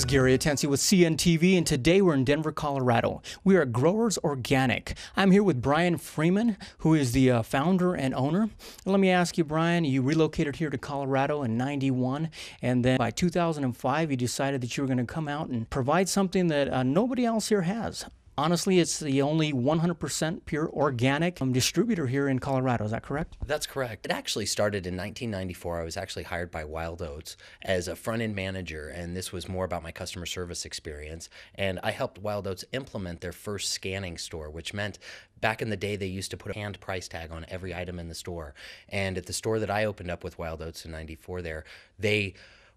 is Gary Atensi with CNTV, and today we're in Denver, Colorado. We are at Growers Organic. I'm here with Brian Freeman, who is the founder and owner. And let me ask you, Brian, you relocated here to Colorado in '91, and then by 2005, you decided that you were going to come out and provide something that nobody else here has. Honestly, it's the only 100% pure organic distributor here in Colorado. Is that correct? That's correct. It actually started in 1994. I was actually hired by Wild Oats as a front-end manager, and this was more about my customer service experience. And I helped Wild Oats implement their first scanning store, which meant back in the day, they used to put a hand price tag on every item in the store. And at the store that I opened up with Wild Oats in '94 there, they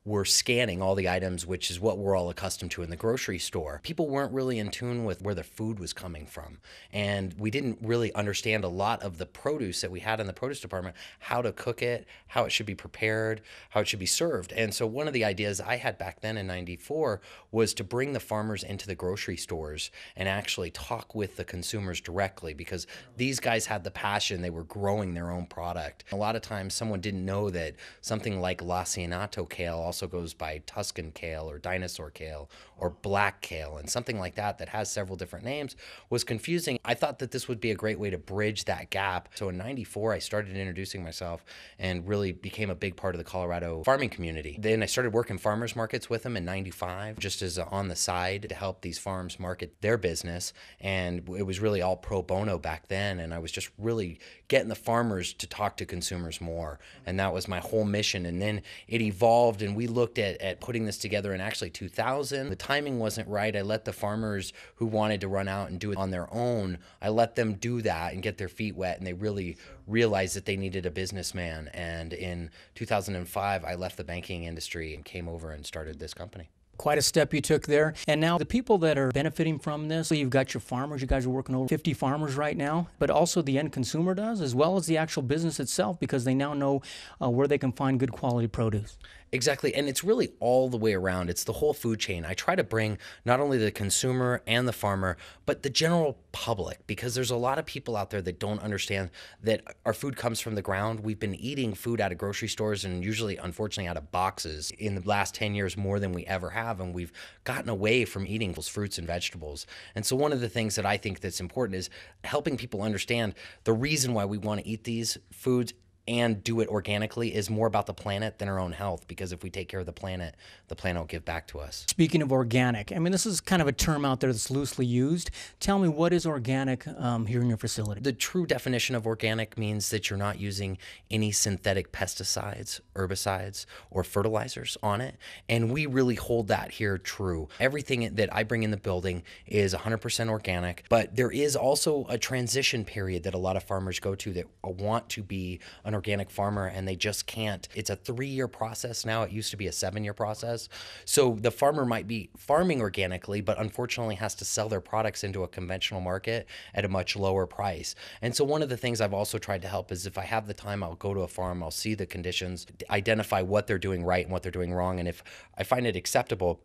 were scanning all the items, which is what we're all accustomed to in the grocery store. People weren't really in tune with where the food was coming from. And we didn't really understand a lot of the produce that we had in the produce department, how to cook it, how it should be prepared, how it should be served. And so one of the ideas I had back then in '94 was to bring the farmers into the grocery stores and actually talk with the consumers directly, because these guys had the passion. They were growing their own product. A lot of times someone didn't know that something like Lacinato kale also goes by Tuscan kale or dinosaur kale or black kale, and something like that that has several different names was confusing. I thought that this would be a great way to bridge that gap. So in '94, I started introducing myself and really became a big part of the Colorado farming community. Then I started working farmers markets with them in '95, just as on the side to help these farms market their business. And it was really all pro bono back then. And I was just really getting the farmers to talk to consumers more. And that was my whole mission. And then it evolved, and we looked at putting this together in actually 2000. The timing wasn't right. I let the farmers who wanted to run out and do it on their own, I let them do that and get their feet wet, and they really realized that they needed a businessman. And in 2005, I left the banking industry and came over and started this company. Quite a step you took there. And now the people that are benefiting from this, so you've got your farmers, you guys are working over 50 farmers right now, but also the end consumer does, as well as the actual business itself, because they now know where they can find good quality produce. Exactly, and it's really all the way around. It's the whole food chain. I try to bring not only the consumer and the farmer, but the general public, because there's a lot of people out there that don't understand that our food comes from the ground. We've been eating food out of grocery stores and usually, unfortunately, out of boxes in the last 10 years more than we ever have, and we've gotten away from eating those fruits and vegetables. And so one of the things that I think that's important is helping people understand the reason why we want to eat these foods and do it organically is more about the planet than our own health, because if we take care of the planet will give back to us. Speaking of organic, I mean, this is kind of a term out there that's loosely used. Tell me, what is organic here in your facility? The true definition of organic means that you're not using any synthetic pesticides, herbicides, or fertilizers on it. And we really hold that here true. Everything that I bring in the building is 100% organic, but there is also a transition period that a lot of farmers go to that want to be an organic farmer, and they just can't. It's a 3-year process now. It used to be a 7-year process. So the farmer might be farming organically, but unfortunately has to sell their products into a conventional market at a much lower price. And so one of the things I've also tried to help is, if I have the time, I'll go to a farm, I'll see the conditions, identify what they're doing right and what they're doing wrong. And if I find it acceptable,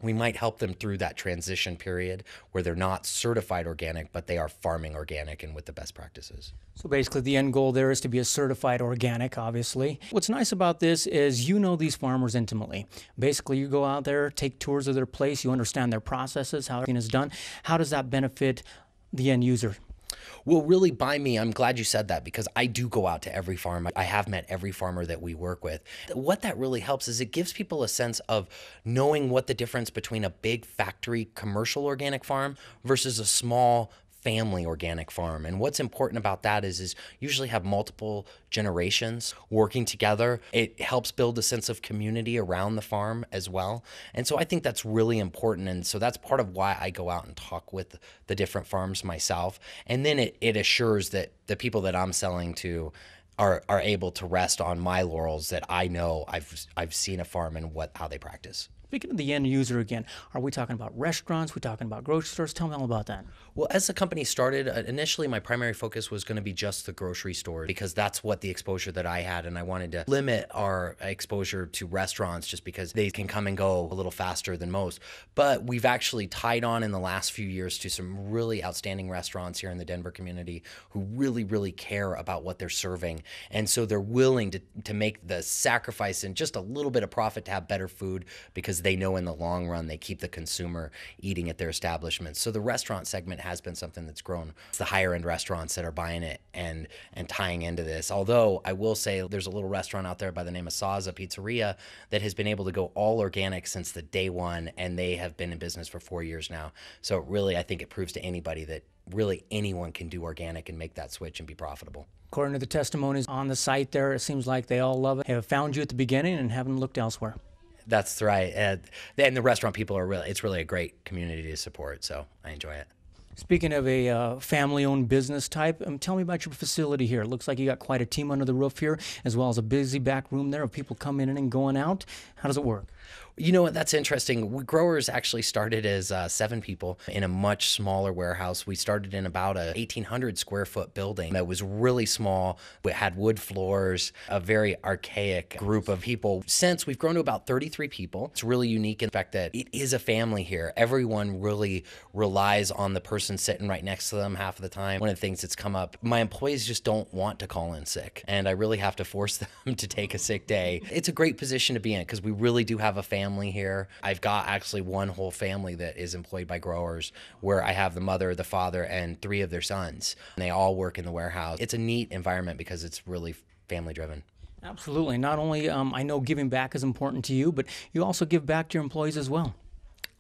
we might help them through that transition period where they're not certified organic, but they are farming organic and with the best practices. So basically the end goal there is to be a certified organic, obviously. What's nice about this is you know these farmers intimately. Basically, you go out there, take tours of their place, you understand their processes, how everything is done. How does that benefit the end user? Well, really, by me, I'm glad you said that, because I do go out to every farm. I have met every farmer that we work with. What that really helps is it gives people a sense of knowing what the difference between a big factory commercial organic farm versus a small family organic farm. And what's important about that is usually have multiple generations working together. It helps build a sense of community around the farm as well. And so I think that's really important. And so that's part of why I go out and talk with the different farms myself. And then it assures that the people that I'm selling to are able to rest on my laurels, that I know I've seen a farm and how they practice. Speaking of the end user again, are we talking about restaurants? We talking about grocery stores? Tell me all about that. Well, as the company started, initially my primary focus was going to be just the grocery stores, because that's what the exposure that I had, and I wanted to limit our exposure to restaurants just because they can come and go a little faster than most. But we've actually tied on in the last few years to some really outstanding restaurants here in the Denver community who really, really care about what they're serving. And so they're willing to make the sacrifice and just a little bit of profit to have better food, because they know in the long run they keep the consumer eating at their establishments. So the restaurant segment has been something that's grown. It's the higher end restaurants that are buying it and tying into this. Although I will say there's a little restaurant out there by the name of Saza Pizzeria that has been able to go all organic since the day one, and they have been in business for 4 years now. So really, I think it proves to anybody that really anyone can do organic and make that switch and be profitable. According to the testimonies on the site there, it seems like they all love it, have found you at the beginning and haven't looked elsewhere. That's right. And the restaurant people are it's really a great community to support, so I enjoy it. Speaking of a family-owned business type, tell me about your facility here. It looks like you got quite a team under the roof here, as well as a busy back room there of people coming in and going out. How does it work? You know what? That's interesting. Growers actually started as 7 people in a much smaller warehouse. We started in about a 1,800 square foot building that was really small. We had wood floors, a very archaic group of people. Since we've grown to about 33 people, it's really unique in the fact that it is a family here. Everyone really relies on the person sitting right next to them half of the time. One of the things that's come up, my employees just don't want to call in sick, and I really have to force them to take a sick day. It's a great position to be in because we really do have a family here. I've got actually one whole family that is employed by growers, where I have the mother, the father, and 3 of their sons. And they all work in the warehouse. It's a neat environment because it's really family driven. Absolutely. Not only I know giving back is important to you, but you also give back to your employees as well.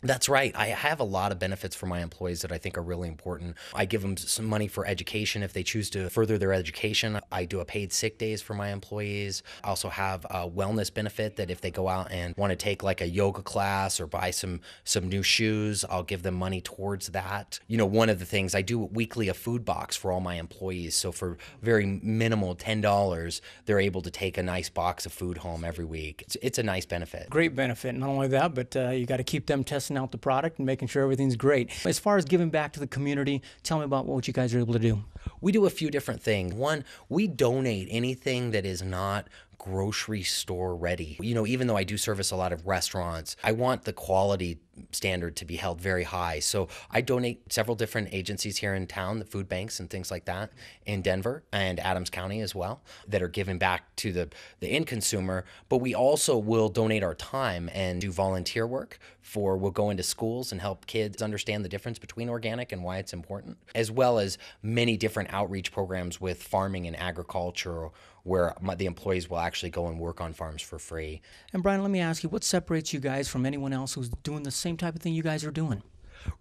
That's right. I have a lot of benefits for my employees that I think are really important. I give them some money for education if they choose to further their education. I do a paid sick days for my employees. I also have a wellness benefit that if they go out and want to take like a yoga class or buy some new shoes, I'll give them money towards that. You know, one of the things I do weekly a food box for all my employees. So for very minimal $10, they're able to take a nice box of food home every week. It's a nice benefit. Great benefit. Not only that, but you got to keep them testing out the product and making sure everything's great. As far as giving back to the community, tell me about what you guys are able to do. We do a few different things. One, we donate anything that is not grocery store ready. You know, even though I do service a lot of restaurants, I want the quality standard to be held very high. So I donate several different agencies here in town, the food banks and things like that in Denver and Adams County as well, that are giving back to the end consumer. But we also will donate our time and do volunteer work we'll go into schools and help kids understand the difference between organic and why it's important, as well as many different outreach programs with farming and agriculture where the employees will actually go and work on farms for free. And Brian, let me ask you, what separates you guys from anyone else who's doing the same type of thing you guys are doing?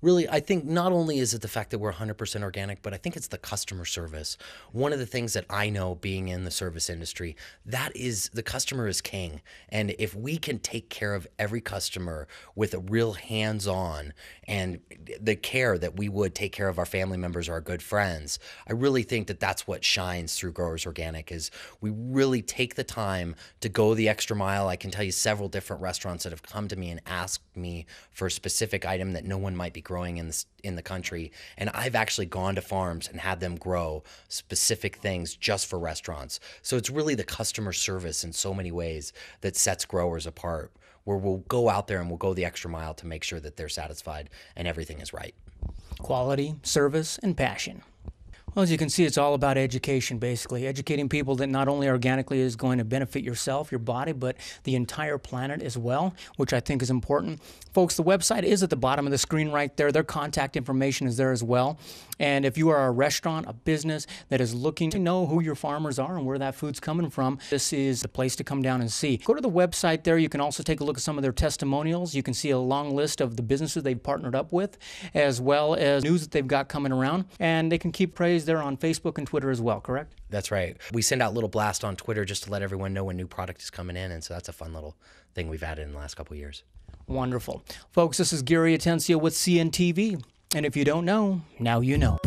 Really, I think not only is it the fact that we're 100% organic, but I think it's the customer service. One of the things that I know being in the service industry, that is the customer is king. And if we can take care of every customer with a real hands-on and the care that we would take care of our family members or our good friends, I really think that that's what shines through Growers Organic is we really take the time to go the extra mile. I can tell you several different restaurants that have come to me and asked me for a specific item that no one might be growing in the country, and I've actually gone to farms and had them grow specific things just for restaurants. So it's really the customer service in so many ways that sets growers apart, where we'll go out there and we'll go the extra mile to make sure that they're satisfied and everything is right. Quality, service, and passion. Well, as you can see, it's all about education, basically. Educating people that not only organically is going to benefit yourself, your body, but the entire planet as well, which I think is important. Folks, the website is at the bottom of the screen right there. Their contact information is there as well. And if you are a restaurant, a business that is looking to know who your farmers are and where that food's coming from, this is the place to come down and see. Go to the website there. You can also take a look at some of their testimonials. You can see a long list of the businesses they've partnered up with, as well as news that they've got coming around. And they can keep praise there on Facebook and Twitter as well, correct? That's right. We send out little blasts on Twitter just to let everyone know when new product is coming in, and so that's a fun little thing we've added in the last couple of years. Wonderful. Folks, this is Gary Atencio with CNTV, and if you don't know, now you know.